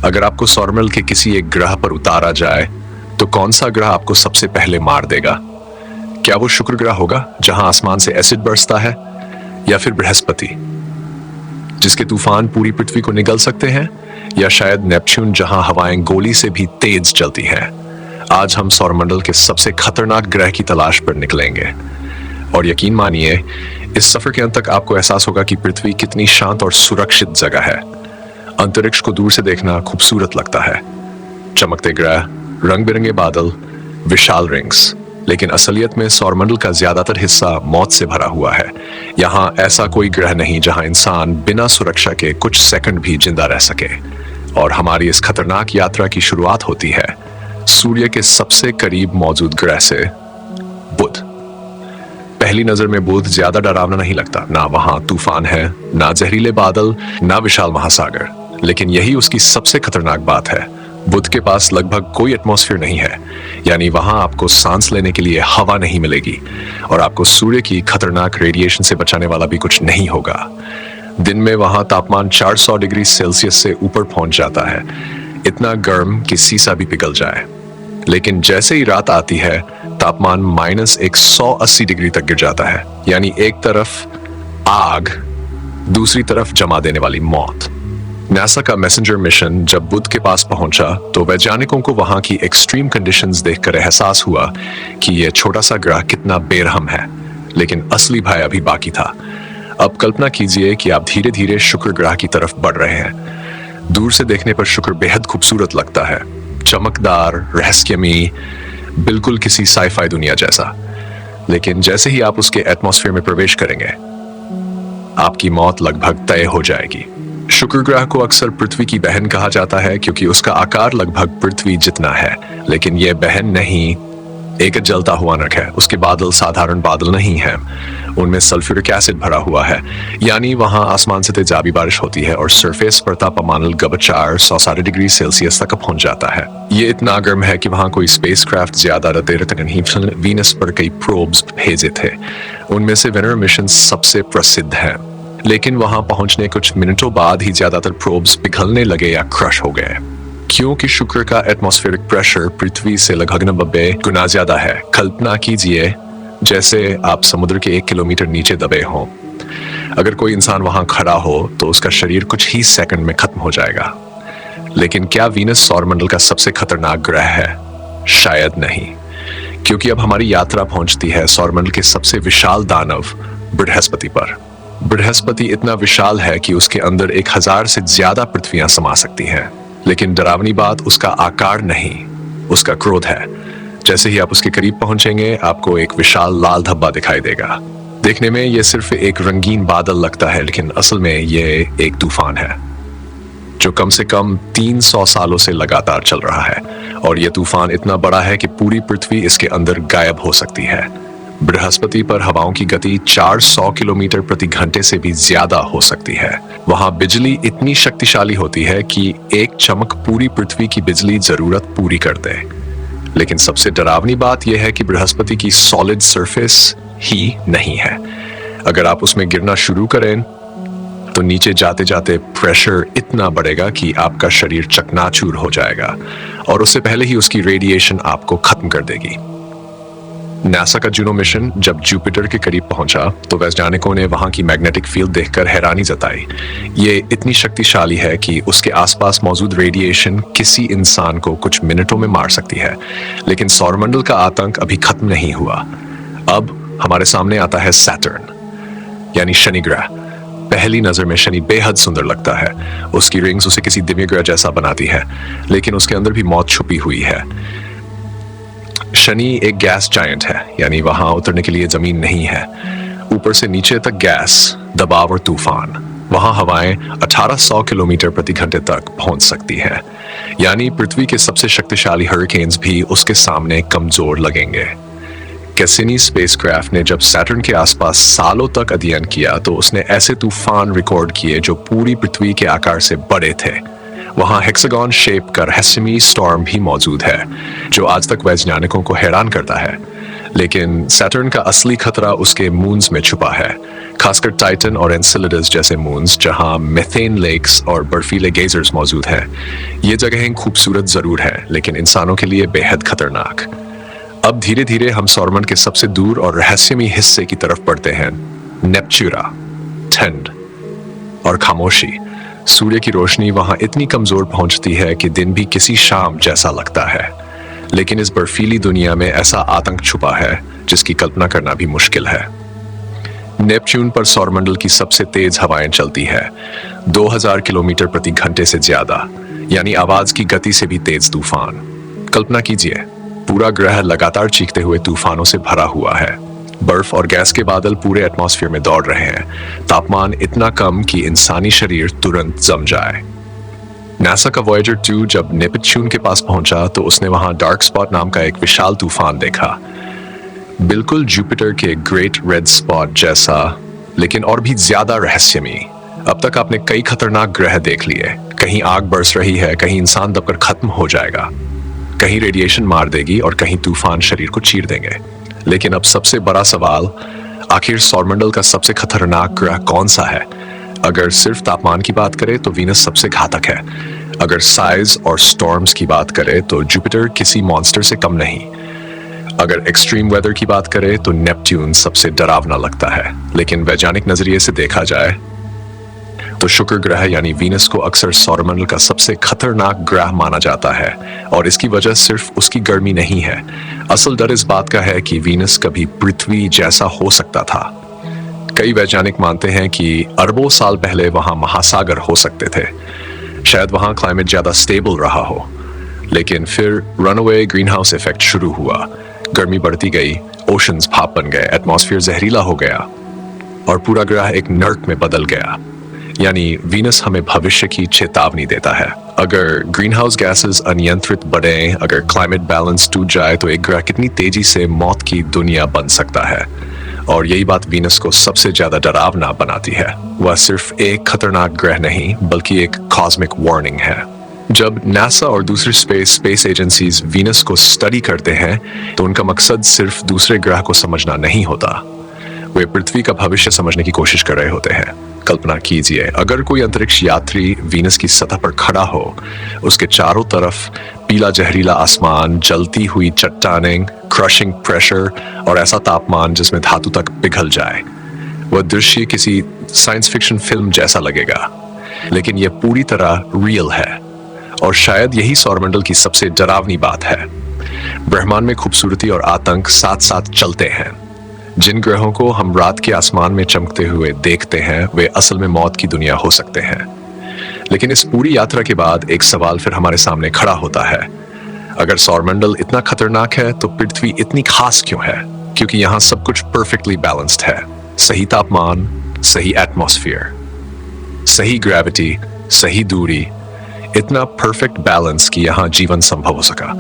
अगर आपको सौरमंडल के किसी एक ग्रह पर उतारा जाए तो कौन सा ग्रह आपको सबसे पहले मार देगा? क्या वो शुक्र ग्रह होगा जहां आसमान से एसिड बरसता है, या फिर बृहस्पति जिसके तूफान पूरी पृथ्वी को निगल सकते हैं, या शायद नेपच्यून जहां हवाएं गोली से भी तेज चलती हैं? आज हम सौरमंडल के सबसे खतरनाक ग्रह की तलाश पर निकलेंगे और यकीन मानिए इस सफर के अंत तक आपको एहसास होगा कि पृथ्वी कितनी शांत और सुरक्षित जगह है। अंतरिक्ष को दूर से देखना खूबसूरत लगता है, चमकते ग्रह, रंग बिरंगे बादल, विशाल रिंग्स, लेकिन असलियत में सौरमंडल का ज्यादातर हिस्सा मौत से भरा हुआ है। यहाँ ऐसा कोई ग्रह नहीं जहां इंसान बिना सुरक्षा के कुछ सेकंड भी जिंदा रह सके। और हमारी इस खतरनाक यात्रा की शुरुआत होती है सूर्य के सबसे करीब मौजूद ग्रह से, बुध। पहली नजर में बुध ज्यादा डरावना नहीं लगता, ना वहां तूफान है, ना जहरीले बादल, ना विशाल महासागर, लेकिन यही उसकी सबसे खतरनाक बात है। बुध के पास लगभग कोई एटमॉस्फेयर नहीं है, यानी वहां आपको सांस लेने के लिए हवा नहीं मिलेगी और आपको सूर्य की खतरनाक रेडिएशन से बचाने वाला भी कुछ नहीं होगा। दिन में वहां तापमान 400 डिग्री सेल्सियस से ऊपर पहुंच जाता है, इतना गर्म कि सीसा भी पिघल जाए। लेकिन जैसे ही रात आती है तापमान -180 डिग्री तक गिर जाता है, यानी एक तरफ आग, दूसरी तरफ जमा देने वाली मौत। नासा का मैसेंजर मिशन जब बुध के पास पहुंचा तो वैज्ञानिकों को वहां की एक्सट्रीम कंडीशंस देखकर एहसास हुआ कि यह छोटा सा ग्रह कितना बेरहम है, लेकिन असली भय अभी बाकी था। अब कल्पना कीजिए कि आप धीरे धीरे शुक्र ग्रह की तरफ बढ़ रहे हैं। दूर से देखने पर शुक्र बेहद खूबसूरत लगता है, चमकदार, रहस्यमयी, बिल्कुल किसी साइफाई दुनिया जैसा। लेकिन जैसे ही आप उसके एटमॉस्फेयर में प्रवेश करेंगे आपकी मौत लगभग तय हो जाएगी। शुक्र ग्रह को अक्सर पृथ्वी की बहन कहा जाता है क्योंकि उसका आकार लगभग पृथ्वी जितना है, लेकिन यह बहन नहीं, एक जलता हुआ नरक है। उसके बादल साधारण बादल नहीं हैं, उनमें सल्फ्यूरिक एसिड भरा हुआ है, यानी वहां आसमान से तेजाबी बारिश होती है और सरफेस पर तापमान लगभग 400 डिग्री सेल्सियस तक पहुंच जाता है। ये इतना गर्म है कि वहां कोई स्पेसक्राफ्ट ज्यादा देर तक नहीं। वीनस पर कई प्रोब्स भेजे थे, उनमें से वेनर मिशन सबसे प्रसिद्ध है, लेकिन वहां पहुंचने कुछ मिनटों बाद ही ज्यादातर प्रोब्स पिघलने लगे या क्रश हो गए, क्योंकि शुक्र का एटमॉस्फेरिक प्रेशर पृथ्वी से लगभग 90 गुना ज्यादा है। कल्पना कीजिए जैसे आप समुद्र के 1 किलोमीटर नीचे दबे हों। अगर कोई इंसान वहां खड़ा हो तो उसका शरीर कुछ ही सेकंड में खत्म हो जाएगा। लेकिन क्या वीनस सौरमंडल का सबसे खतरनाक ग्रह है? शायद नहीं, क्योंकि अब हमारी यात्रा पहुंचती है सौरमंडल के सबसे विशाल दानव बृहस्पति पर। बृहस्पति इतना विशाल है कि उसके अंदर 1000 से ज्यादा पृथ्वियां समा सकती हैं। लेकिन डरावनी बात उसका आकार नहीं, उसका क्रोध है। जैसे ही आप उसके करीब पहुंचेंगे आपको एक विशाल लाल धब्बा दिखाई देगा। देखने में यह सिर्फ एक रंगीन बादल लगता है, लेकिन असल में यह एक तूफान है जो कम से कम 300 सालों से लगातार चल रहा है। और यह तूफान इतना बड़ा है कि पूरी पृथ्वी इसके अंदर गायब हो सकती है। बृहस्पति पर हवाओं की गति 400 किलोमीटर प्रति घंटे से भी ज्यादा हो सकती है। वहां बिजली इतनी शक्तिशाली होती है कि एक चमक पूरी पृथ्वी की बिजली जरूरत पूरी कर दे। लेकिन सबसे डरावनी बात यह है कि बृहस्पति की सॉलिड सरफेस ही नहीं है। अगर आप उसमें गिरना शुरू करें तो नीचे जाते जाते प्रेशर इतना बढ़ेगा कि आपका शरीर चकनाचूर हो जाएगा और उससे पहले ही उसकी रेडिएशन आपको खत्म कर देगी। नासा का जूनो मिशन जब जुपिटर के करीब पहुंचा तो वैज्ञानिकों ने वहां की मैग्नेटिक फील्ड देखकर हैरानी जताई। ये इतनी शक्तिशाली है कि उसके आसपास मौजूद रेडिएशन किसी इंसान को कुछ मिनटों में मार सकती है। लेकिन सौरमंडल का आतंक अभी खत्म नहीं हुआ। अब हमारे सामने आता है सैटर्न, यानी शनि ग्रह। पहली नजर में शनि बेहद सुंदर लगता है, उसकी रिंग्स उसे किसी दिव्य ग्रह जैसा बनाती है, लेकिन उसके अंदर भी मौत छुपी हुई है। शनि एक गैस जायंट है, यानी वहां उतरने के लिए जमीन नहीं है। ऊपर से नीचे तक गैस, दबाव और तूफान। वहां हवाएं 1800 किलोमीटर प्रति घंटे तक पहुंच सकती हैं, यानी पृथ्वी के सबसे शक्तिशाली हरिकेन्स भी उसके सामने कमजोर लगेंगे। कैसिनी स्पेसक्राफ्ट ने जब सैटर्न के आसपास सालों तक अध्ययन किया तो उसने ऐसे तूफान रिकॉर्ड किए जो पूरी पृथ्वी के आकार से बड़े थे। वहां हेक्सागन शेप का रहस्यमयी स्टॉर्म भी मौजूद है जो आज तक वैज्ञानिकों को हैरान करता है। लेकिन सैटर्न का असली खतरा उसके मून्स में छुपा है, खासकर टाइटन और एनसेलेडस जैसे मून्स जहां मेथेन लेक्स और बर्फीले गेजर्स मौजूद हैं। ये जगहें खूबसूरत जरूर हैं, लेकिन इंसानों के लिए बेहद खतरनाक। अब धीरे धीरे हम सौरमंडल के सबसे दूर और रहस्यमयी हिस्से की तरफ बढ़ते हैं, नेपच्यूरा। ठंड और खामोशी। सूर्य की रोशनी वहां इतनी कमजोर पहुंचती है कि दिन भी किसी शाम जैसा लगता है, लेकिन इस बर्फीली दुनिया में ऐसा आतंक छुपा है जिसकी कल्पना करना भी मुश्किल है। नेपच्यून पर सौरमंडल की सबसे तेज हवाएं चलती है, 2000 किलोमीटर प्रति घंटे से ज्यादा, यानी आवाज की गति से भी तेज तूफान। कल्पना कीजिए, पूरा ग्रह लगातार चीखते हुए तूफानों से भरा हुआ है। बर्फ और गैस के बादल पूरे एटमॉस्फेयर में दौड़ रहे हैं, तापमान इतना कम कि इंसानी शरीर तुरंत जम जाए। नासा का वॉयेजर 2 जब नेपच्यून के पास पहुंचा तो उसने वहां डार्क स्पॉट नाम का एक विशाल तूफान देखा, बिल्कुल जुपिटर के ग्रेट रेड स्पॉट जैसा, लेकिन और भी ज्यादा रहस्यमयी। अब तक आपने कई खतरनाक ग्रह देख लिए, कहीं आग बरस रही है, कहीं इंसान दबकर खत्म हो जाएगा, कहीं रेडिएशन मार देगी और कहीं तूफान शरीर को चीर देंगे। लेकिन अब सबसे बड़ा सवाल, आखिर सौरमंडल का सबसे खतरनाक ग्रह कौन सा है? अगर सिर्फ तापमान की बात करें तो वीनस सबसे घातक है। अगर साइज और स्टॉर्म्स की बात करें तो जुपिटर किसी मॉन्स्टर से कम नहीं। अगर एक्सट्रीम वेदर की बात करें तो नेपट्यून सबसे डरावना लगता है। लेकिन वैज्ञानिक नजरिए से देखा जाए तो शुक्र ग्रह यानी वीनस को अक्सर सौरमंडल का सबसे खतरनाक ग्रह माना जाता है, और इसकी वजह सिर्फ उसकी गर्मी नहीं है। असल डर इस बात का है कि वीनस कभी पृथ्वी जैसा हो सकता था। कई वैज्ञानिक मानते हैं कि अरबों साल पहले वहां महासागर हो सकते थे, शायद वहां क्लाइमेट ज्यादा स्टेबल रहा हो। लेकिन फिर रनअवे ग्रीनहाउस इफेक्ट शुरू हुआ, गर्मी बढ़ती गई, ओशंस भाप बन गए, एटमॉस्फेयर जहरीला हो गया और पूरा ग्रह एक नर्क में बदल गया। यानी वीनस हमें भविष्य की चेतावनी देता है। अगर ग्रीनहाउस गैसेस अनियंत्रित बढ़े, अगर क्लाइमेट बैलेंस टूट जाए तो एक ग्रह कितनी तेजी से मौत की दुनिया बन सकता है। और यही बात वीनस को सबसे ज्यादा डरावना बनाती है। वह सिर्फ एक खतरनाक ग्रह नहीं बल्कि एक कॉस्मिक वार्निंग है। जब नासा और दूसरी स्पेस एजेंसीज वीनस को स्टडी करते हैं तो उनका मकसद सिर्फ दूसरे ग्रह को समझना नहीं होता, वे पृथ्वी का भविष्य समझने की कोशिश कर रहे होते हैं। कल्पना कीजिए, अगर कोई अंतरिक्ष यात्री वीनस की सतह पर खड़ा हो, उसके चारों तरफ पीला जहरीला आसमान, जलती हुई चट्टानें, क्रशिंग प्रेशर और ऐसा तापमान जिसमें धातु तक पिघल जाए। वह दृश्य किसी साइंस फिक्शन फिल्म जैसा लगेगा, लेकिन यह पूरी तरह रियल है। और शायद यही सौरमंडल की सबसे डरावनी बात है। ब्रह्मांड में खूबसूरती और आतंक साथ साथ चलते हैं। जिन ग्रहों को हम रात के आसमान में चमकते हुए देखते हैं वे असल में मौत की दुनिया हो सकते हैं। लेकिन इस पूरी यात्रा के बाद एक सवाल फिर हमारे सामने खड़ा होता है, अगर सौरमंडल इतना खतरनाक है तो पृथ्वी इतनी खास क्यों है? क्योंकि यहाँ सब कुछ परफेक्टली बैलेंस्ड है। सही तापमान, सही एटमॉस्फेयर, सही ग्रेविटी, सही दूरी, इतना परफेक्ट बैलेंस कि यहाँ जीवन संभव हो सका।